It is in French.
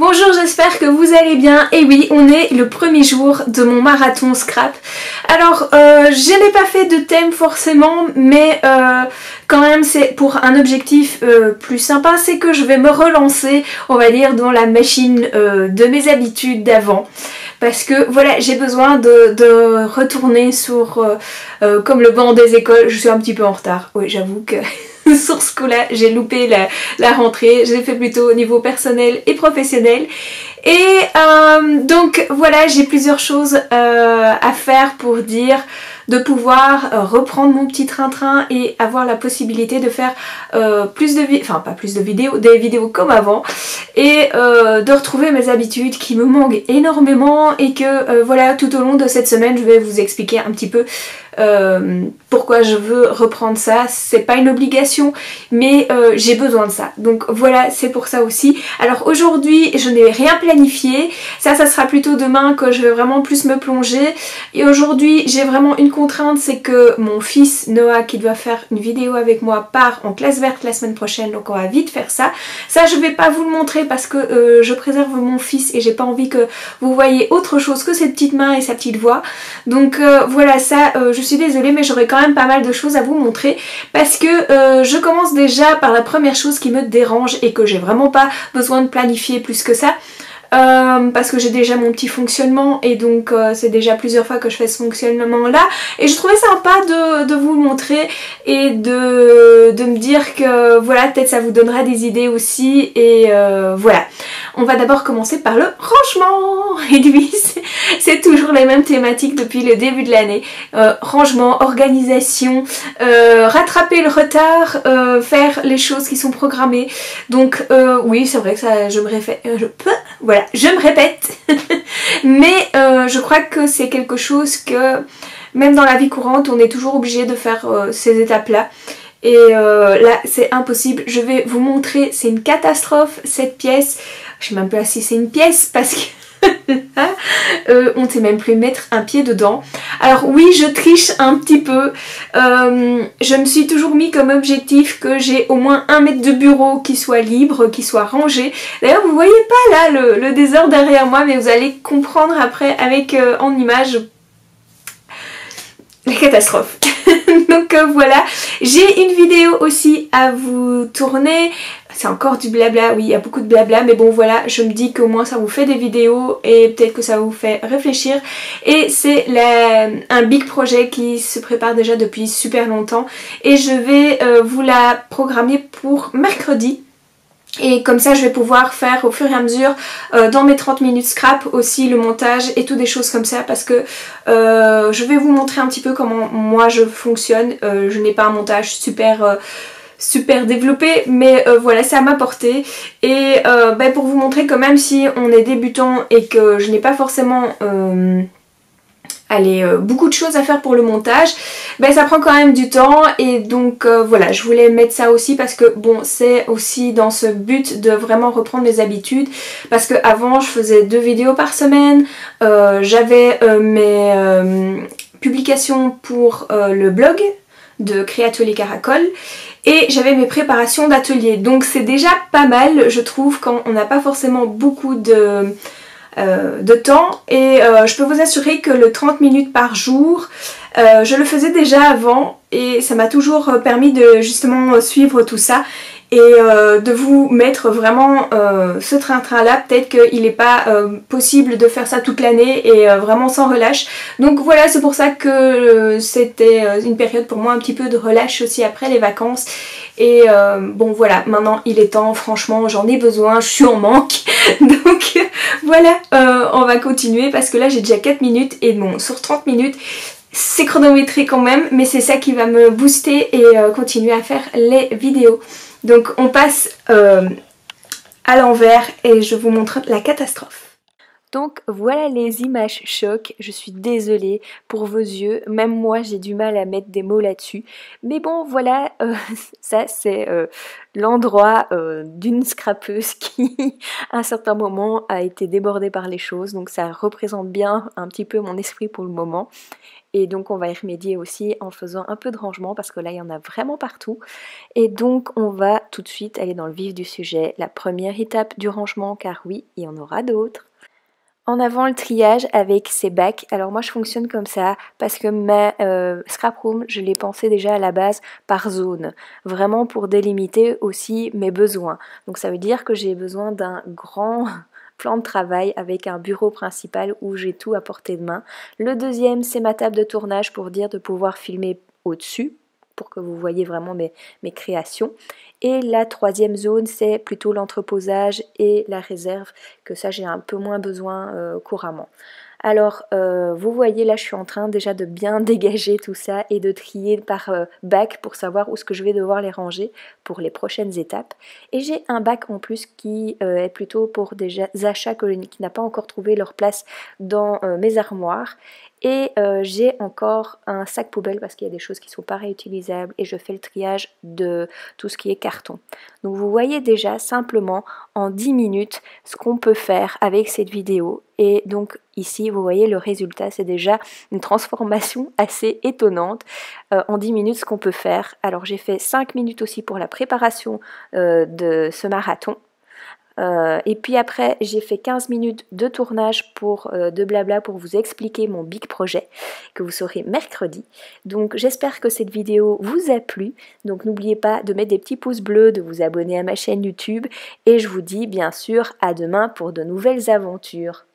Bonjour, j'espère que vous allez bien. Et oui, on est le premier jour de mon marathon scrap. Alors, je n'ai pas fait de thème forcément, mais quand même c'est pour un objectif plus sympa, c'est que je vais me relancer, on va dire, dans la machine de mes habitudes d'avant. Parce que voilà, j'ai besoin de retourner sur, comme le banc des écoles, je suis un petit peu en retard. Oui, j'avoue que sur ce coup-là, j'ai loupé la rentrée, je l'ai fait plutôt au niveau personnel et professionnel. Et donc voilà, j'ai plusieurs choses à faire pour dire de pouvoir reprendre mon petit train-train et avoir la possibilité de faire plus de vidéos, enfin pas plus de vidéos, des vidéos comme avant, et de retrouver mes habitudes qui me manquent énormément, et que voilà, tout au long de cette semaine je vais vous expliquer un petit peu pourquoi je veux reprendre ça. C'est pas une obligation, mais j'ai besoin de ça, donc voilà, c'est pour ça aussi. Alors aujourd'hui je n'ai rien planifié, ça sera plutôt demain que je vais vraiment plus me plonger. Et aujourd'hui j'ai vraiment une contrainte, c'est que mon fils Noah, qui doit faire une vidéo avec moi, part en classe verte la semaine prochaine, donc on va vite faire ça. Ça je vais pas vous le montrer parce que je préserve mon fils et j'ai pas envie que vous voyez autre chose que ses petites mains et sa petite voix. Donc voilà, ça je suis désolée, mais j'aurai quand même pas mal de choses à vous montrer, parce que je commence déjà par la première chose qui me dérange et que j'ai vraiment pas besoin de planifier plus que ça. Parce que j'ai déjà mon petit fonctionnement, et donc c'est déjà plusieurs fois que je fais ce fonctionnement là, et je trouvais sympa de vous le montrer et de me dire que voilà, peut-être ça vous donnera des idées aussi. Et voilà, on va d'abord commencer par le rangement. Et oui, c'est toujours les mêmes thématiques depuis le début de l'année. Rangement, organisation, rattraper le retard, faire les choses qui sont programmées. Donc oui, c'est vrai que ça, je me répète, mais je crois que c'est quelque chose que même dans la vie courante on est toujours obligé de faire ces étapes là. Et là c'est impossible, je vais vous montrer, c'est une catastrophe cette pièce. Je sais même pas si c'est une pièce parce que on ne sait même plus mettre un pied dedans. Alors oui, je triche un petit peu. Je me suis toujours mis comme objectif que j'ai au moins 1 mètre de bureau qui soit libre, qui soit rangé. D'ailleurs vous voyez pas là le désordre derrière moi, mais vous allez comprendre après avec en image la catastrophe. Donc voilà, j'ai une vidéo aussi à vous tourner. C'est encore du blabla, oui, il y a beaucoup de blabla, mais bon voilà, je me dis qu'au moins ça vous fait des vidéos et peut-être que ça vous fait réfléchir. Et c'est un big projet qui se prépare déjà depuis super longtemps, et je vais vous la programmer pour mercredi. Et comme ça je vais pouvoir faire au fur et à mesure dans mes 30 minutes scrap aussi le montage et tout, des choses comme ça, parce que je vais vous montrer un petit peu comment moi je fonctionne. Je n'ai pas un montage super développé, mais voilà, c'est à ma portée. Et pour vous montrer que même si on est débutant et que je n'ai pas forcément beaucoup de choses à faire pour le montage, ça prend quand même du temps. Et donc voilà, je voulais mettre ça aussi parce que bon, c'est aussi dans ce but de vraiment reprendre mes habitudes, parce que avant je faisais 2 vidéos par semaine, j'avais mes publications pour le blog de Créatelier Caracol, et j'avais mes préparations d'atelier. Donc c'est déjà pas mal, je trouve, quand on n'a pas forcément beaucoup de temps. Et je peux vous assurer que le 30 minutes par jour, je le faisais déjà avant, et ça m'a toujours permis de justement suivre tout ça et de vous mettre vraiment ce train-train là. Peut-être qu'il n'est pas possible de faire ça toute l'année et vraiment sans relâche. Donc voilà, c'est pour ça que c'était une période pour moi un petit peu de relâche aussi après les vacances. Et bon voilà, maintenant il est temps, franchement j'en ai besoin, je suis en manque. Donc voilà, on va continuer parce que là j'ai déjà 4 minutes, et bon, sur 30 minutes c'est chronométré quand même, mais c'est ça qui va me booster et continuer à faire les vidéos. Donc on passe à l'envers et je vous montre la catastrophe. Donc voilà les images chocs, je suis désolée pour vos yeux, même moi j'ai du mal à mettre des mots là-dessus. Mais bon voilà, ça c'est l'endroit d'une scrapeuse qui à un certain moment a été débordée par les choses, donc ça représente bien un petit peu mon esprit pour le moment. Et donc on va y remédier aussi en faisant un peu de rangement parce que là il y en a vraiment partout. Et donc on va tout de suite aller dans le vif du sujet, la première étape du rangement, car oui, il y en aura d'autres. En avant le triage avec ces bacs. Alors moi je fonctionne comme ça parce que ma scrap room, je l'ai pensé déjà à la base par zone, vraiment pour délimiter aussi mes besoins. Donc ça veut dire que j'ai besoin d'un grand plan de travail avec un bureau principal où j'ai tout à portée de main. Le deuxième, c'est ma table de tournage pour dire de pouvoir filmer au-dessus pour que vous voyez vraiment mes créations. Et la troisième zone, c'est plutôt l'entreposage et la réserve, que ça j'ai un peu moins besoin couramment. Alors vous voyez là je suis en train déjà de bien dégager tout ça et de trier par bac pour savoir où est-ce que je vais devoir les ranger pour les prochaines étapes. Et j'ai un bac en plus qui est plutôt pour des achats qui n'a pas encore trouvé leur place dans mes armoires. Et j'ai encore un sac poubelle parce qu'il y a des choses qui ne sont pas réutilisables et je fais le triage de tout ce qui est carton. Donc vous voyez déjà simplement en 10 minutes ce qu'on peut faire avec cette vidéo. Et donc ici vous voyez le résultat, c'est déjà une transformation assez étonnante. En 10 minutes ce qu'on peut faire. Alors j'ai fait 5 minutes aussi pour la préparation de ce marathon. Et puis après j'ai fait 15 minutes de tournage de blabla pour vous expliquer mon big projet que vous saurez mercredi. Donc j'espère que cette vidéo vous a plu, donc n'oubliez pas de mettre des petits pouces bleus, de vous abonner à ma chaîne YouTube et je vous dis bien sûr à demain pour de nouvelles aventures.